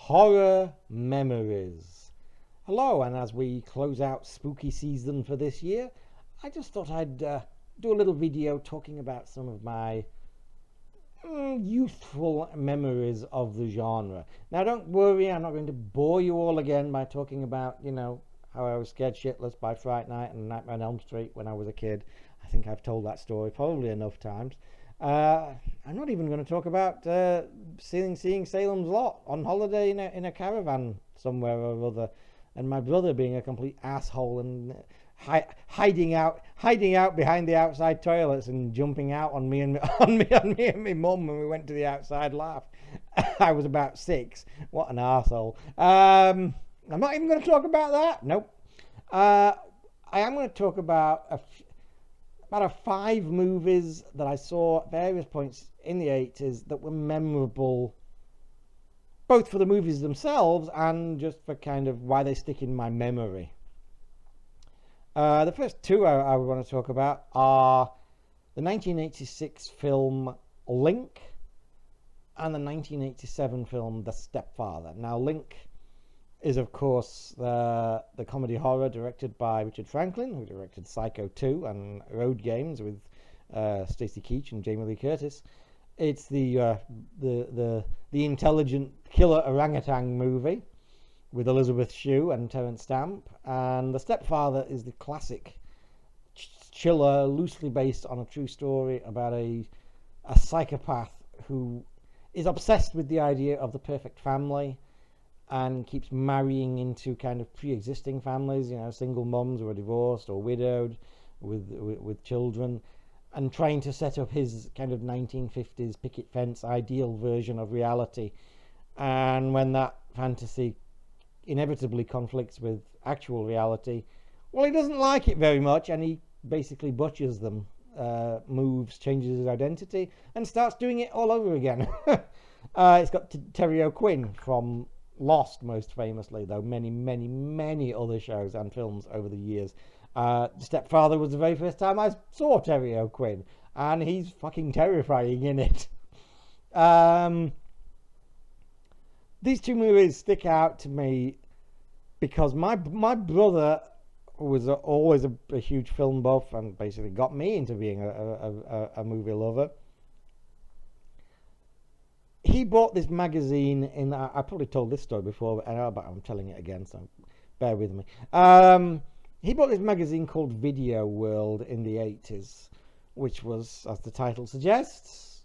Horror Memories. Hello, and as we close out spooky season for this year, I just thought I'd do a little video talking about some of my youthful memories of the genre. Now, don't worry, I'm not going to bore you all again by talking about, how I was scared shitless by Fright Night and Nightmare on Elm Street when I was a kid. I think I've told that story probably enough times. I'm not even going to talk about seeing Salem's Lot on holiday in a caravan somewhere or other, and my brother being a complete asshole and hiding out behind the outside toilets and jumping out on me and my mum when we went to the outside laugh. I was about 6. What an arsehole. I'm not even going to talk about that. Nope. I am going to talk about 5 movies that I saw at various points in the 80s that were memorable, both for the movies themselves and just for kind of why they stick in my memory. The first 2 I want to talk about are the 1986 film Link and the 1987 film The Stepfather. Now, Link is, of course, the comedy horror directed by Richard Franklin, who directed Psycho 2 and Road Games with Stacy Keach and Jamie Lee Curtis. It's the intelligent killer orangutan movie with Elizabeth Shue and Terence Stamp. And The Stepfather is the classic chiller, loosely based on a true story about a psychopath who is obsessed with the idea of the perfect family and keeps marrying into kind of pre-existing families, single moms who are divorced or widowed with children, and trying to set up his kind of 1950s picket fence ideal version of reality. And when that fantasy inevitably conflicts with actual reality, well, he doesn't like it very much, and he basically butchers them, changes his identity, and starts doing it all over again. It's got Terry O'Quinn from Lost, most famously, though many other shows and films over the years. Stepfather was the very first time I saw Terry O'Quinn, and he's fucking terrifying in it. These 2 movies stick out to me because my brother was always a huge film buff and basically got me into being a movie lover. He bought this magazine I probably told this story before, but I'm telling it again, so bear with me. He bought this magazine called Video World in the 80s, which was, as the title suggests,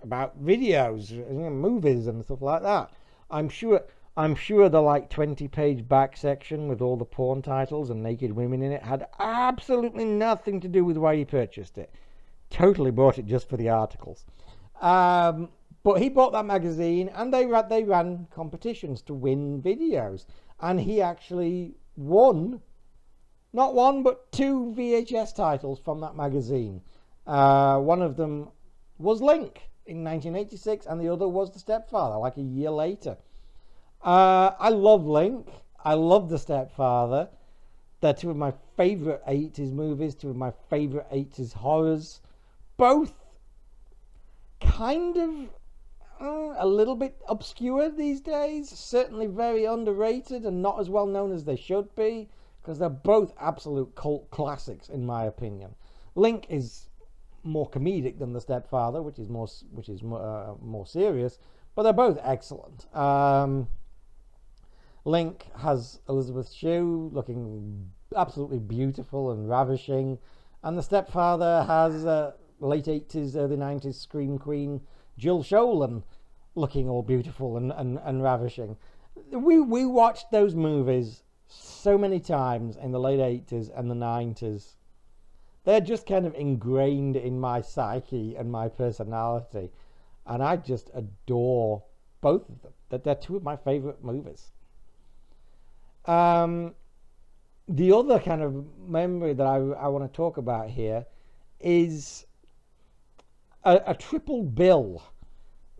about videos, movies and stuff like that. I'm sure the 20-page back section with all the porn titles and naked women in it had absolutely nothing to do with why he purchased it. Totally bought it just for the articles. But he bought that magazine, and they ran competitions to win videos, and he actually won not 1 but 2 VHS titles from that magazine. One of them was Link in 1986, and the other was The Stepfather, like a year later. I love Link. I love The Stepfather. They're 2 of my favorite 80s movies, 2 of my favorite 80s horrors. Both kind of a little bit obscure these days, certainly very underrated and not as well known as they should be, because they're both absolute cult classics in my opinion. Link is more comedic than The Stepfather, which is more serious, but they're both excellent. Link has Elizabeth Shue looking absolutely beautiful and ravishing, and The Stepfather has late 80s, early 90s scream queen Jill Schoelen looking all beautiful and ravishing. We watched those movies so many times in the late 80s and the 90s. They're just kind of ingrained in my psyche and my personality, and I just adore both of them. They're 2 of my favorite movies. The other kind of memory that I want to talk about here is a triple bill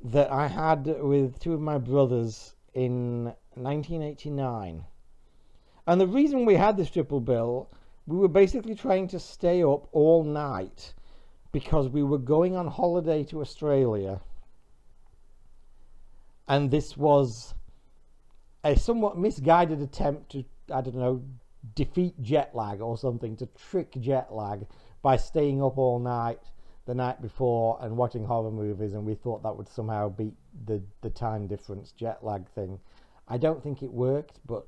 that I had with 2 of my brothers in 1989. And the reason we had this triple bill, we were basically trying to stay up all night because we were going on holiday to Australia. and this was a somewhat misguided attempt to, I don't know, defeat jet lag or something, to trick jet lag by staying up all night the night before and watching horror movies, and we thought that would somehow beat the time difference jet lag thing. I don't think it worked, but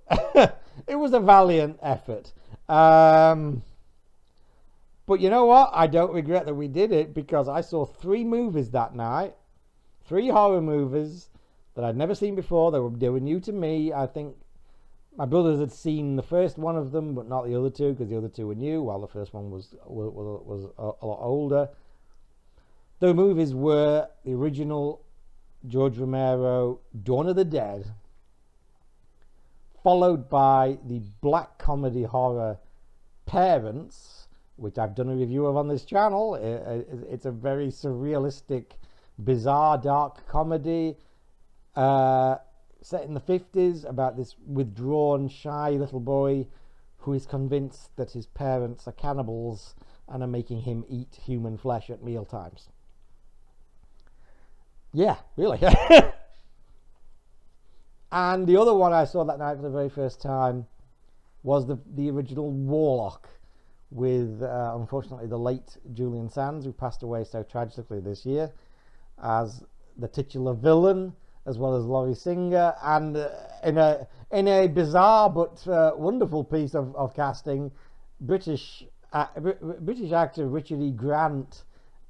it was a valiant effort. But you know what? I don't regret that we did it, because I saw 3 movies that night, 3 horror movies that I'd never seen before. They were new to me. I think my brothers had seen the first one of them, but not the other 2, because the other 2 were new, while the first one was a lot older. The movies were the original George Romero Dawn of the Dead, followed by the black comedy horror Parents, which I've done a review of on this channel. It's a very surrealistic, bizarre, dark comedy set in the 50s about this withdrawn, shy little boy who is convinced that his parents are cannibals and are making him eat human flesh at mealtimes. Yeah, really. And the other one I saw that night for the very first time was the original Warlock, with unfortunately the late Julian Sands, who passed away so tragically this year, as the titular villain, as well as Laurie Singer, and in a bizarre but wonderful piece of casting, British actor Richard E. Grant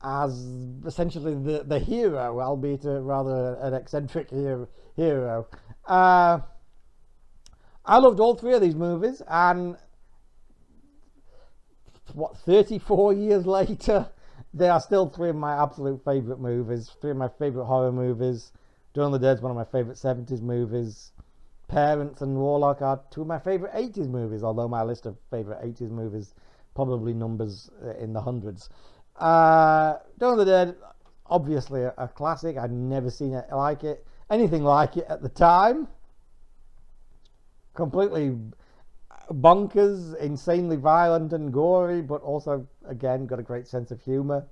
as essentially the hero, albeit rather an eccentric hero. I loved all 3 of these movies, and 34 years later, they are still 3 of my absolute favourite movies, 3 of my favourite horror movies. Dawn of the Dead is one of my favourite 70s movies. Parents and Warlock are 2 of my favourite 80s movies, although my list of favourite 80s movies probably numbers in the hundreds. Dawn of the Dead, obviously a classic. I'd never seen anything like it at the time. Completely bonkers, insanely violent and gory, but also, again, got a great sense of humour.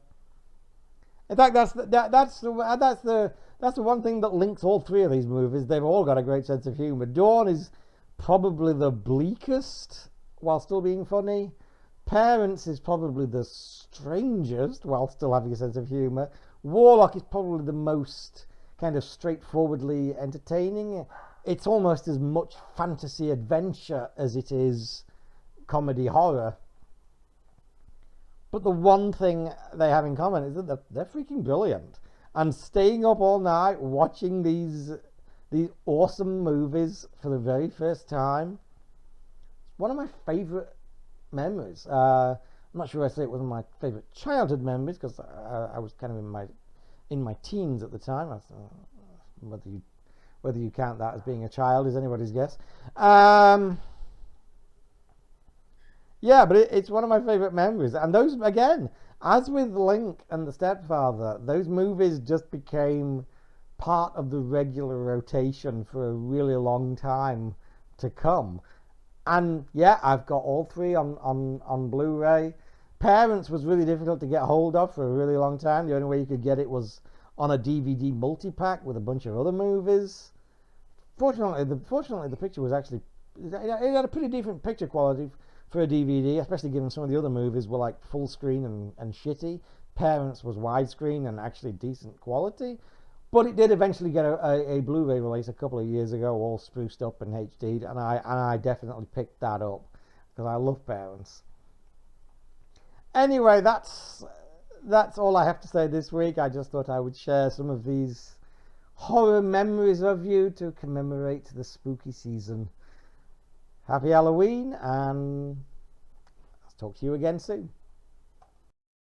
In fact, that's the one thing that links all 3 of these movies. They've all got a great sense of humour. Dawn is probably the bleakest while still being funny. Parents is probably the strangest while still having a sense of humour. Warlock is probably the most kind of straightforwardly entertaining. It's almost as much fantasy adventure as it is comedy horror. But the one thing they have in common is that they're freaking brilliant. And staying up all night watching these awesome movies for the very first time, it's one of my favourite memories. I'm not sure I say it was one of my favourite childhood memories, because I was kind of in my teens at the time. Whether you count that as being a child is anybody's guess. Yeah, but it's one of my favourite memories. And those, again, as with Link and The Stepfather, those movies just became part of the regular rotation for a really long time to come. And yeah, I've got all 3 on Blu-ray. Parents was really difficult to get hold of for a really long time. The only way you could get it was on a DVD multi-pack with a bunch of other movies. Fortunately, the picture was actually, it had a pretty decent picture quality for a DVD, especially given some of the other movies were like full screen and shitty. Parents was widescreen and actually decent quality. But it did eventually get a Blu-ray release a couple of years ago, all spruced up and HD'd, and I definitely picked that up because I love Parents. Anyway, that's all I have to say this week. I just thought I would share some of these horror memories of you to commemorate the spooky season. Happy Halloween, and I'll talk to you again soon.